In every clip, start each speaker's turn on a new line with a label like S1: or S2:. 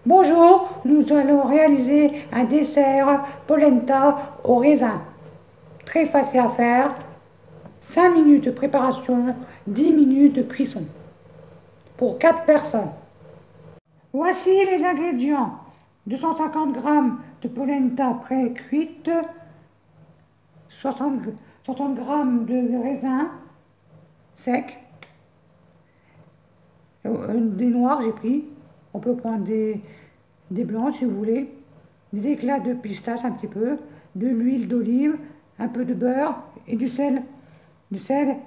S1: Bonjour, nous allons réaliser un dessert polenta au raisin. Très facile à faire, 5 minutes de préparation, 10 minutes de cuisson. Pour 4 personnes. Voici les ingrédients. 250 g de polenta pré-cuite, 60 g de raisin sec, des noirs j'ai pris, on peut prendre des blancs si vous voulez, des éclats de pistache un petit peu, de l'huile d'olive, un peu de beurre et du sel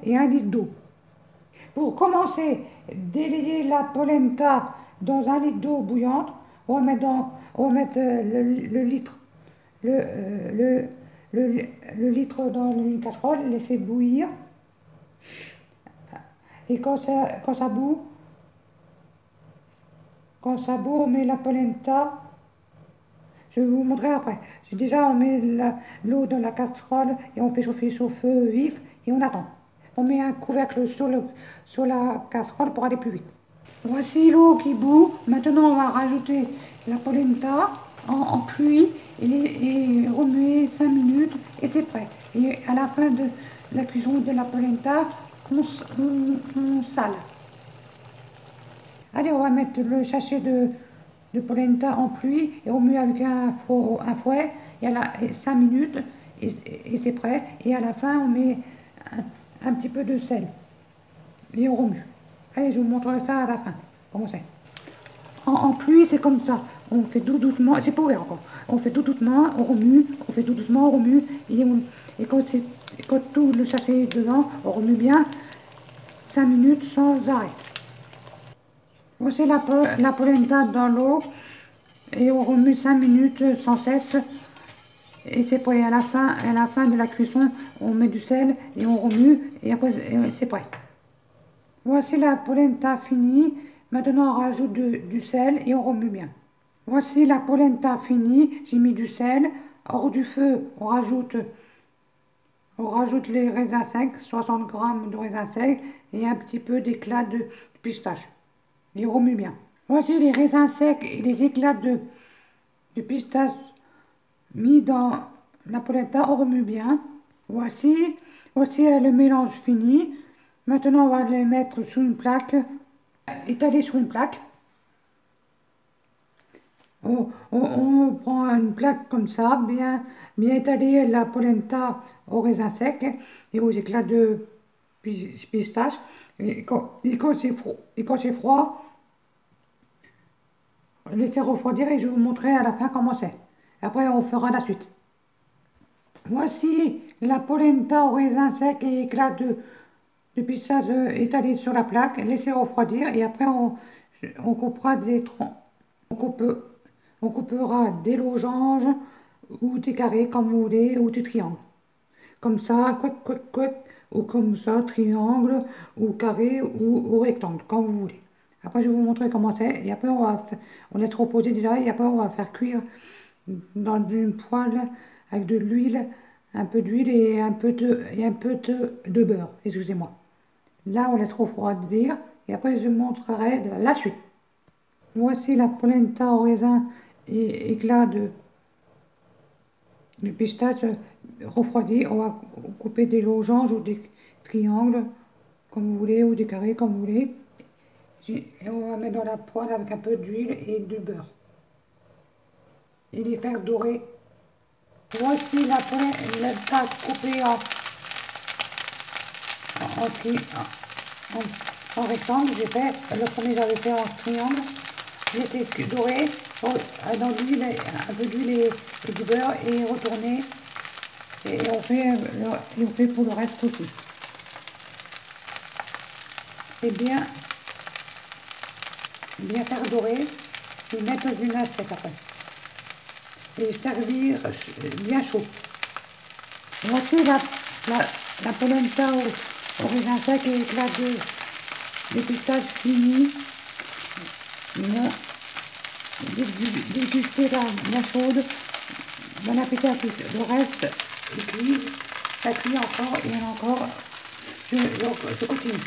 S1: et 1 litre d'eau. Pour commencer, délayer la polenta dans 1 litre d'eau bouillante. On va mettre le litre dans une casserole, laisser bouillir. Et quand ça bout, on met la polenta. Je vais vous montrer après. Déjà, on met l'eau dans la casserole et on fait chauffer sur feu vif et on attend. On met un couvercle sur la casserole pour aller plus vite. Voici l'eau qui bout. Maintenant, on va rajouter la polenta en pluie et remuer 5 minutes et c'est prêt. Et à la fin de la cuisson de la polenta, on sale. Allez, on va mettre le sachet de polenta en pluie et on met avec un fouet et 5 minutes et c'est prêt. Et à la fin, on met un petit peu de sel et on remue. Allez, je vous montrerai ça à la fin, comment c'est. En pluie, c'est comme ça. On fait tout doucement, c'est pas ouvert encore. On fait tout doucement, on remue, on fait tout doucement, on remue. Et quand tout le sachet est dedans, on remue bien 5 minutes sans arrêt. Voici la polenta dans l'eau et on remue 5 minutes sans cesse. Et c'est prêt. À la fin de la cuisson, on met du sel et on remue et après c'est prêt. Voici la polenta finie. Maintenant, on rajoute du sel et on remue bien. Voici la polenta finie. J'ai mis du sel. Hors du feu, on rajoute les raisins secs, 60 g de raisins secs et un petit peu d'éclat de pistache. Et on remue bien. Voici les raisins secs et les éclats de pistache mis dans la polenta. On remue bien. Voici le mélange fini. Maintenant, on va les mettre sur une plaque, étaler sur une plaque. On prend une plaque comme ça, bien étaler la polenta au raisin sec et aux éclats de pistache. Et quand c'est froid, laissez refroidir et je vous montrerai à la fin comment c'est. Après, on fera la suite. Voici la polenta au raisin sec et éclats de pistache étalée sur la plaque, laissez refroidir et après on coupera des troncs. On coupera des losanges ou des carrés comme vous voulez ou des triangles. Comme ça, ou comme ça, triangle ou carré ou rectangle, comme vous voulez. Après, je vais vous montrer comment c'est et après on laisse reposer déjà et après on va faire cuire dans une poêle avec de l'huile, un peu d'huile et un peu de beurre, excusez-moi. Là, on laisse refroidir et après je vous montrerai la suite. Voici la polenta au raisin et éclat de pistache refroidi. On va couper des losanges ou des triangles comme vous voulez ou des carrés comme vous voulez. Et on va mettre dans la poêle avec un peu d'huile et du beurre. Et les faire dorer. Voici la polenta coupée en rectangle. J'ai fait, le premier j'avais fait en triangle. J'ai été doré dans l'huile, un peu d'huile et du beurre et retourné. Et on fait pour le reste aussi. Et bien faire dorer et mettre dans une assiette après. Et servir bien chaud. Voici la polenta au raisin sec et éclat de pistache fini. Dégustez la chaude. Bon appétit à tous. Le reste est cuit. Ça cuit encore et encore. Je continue.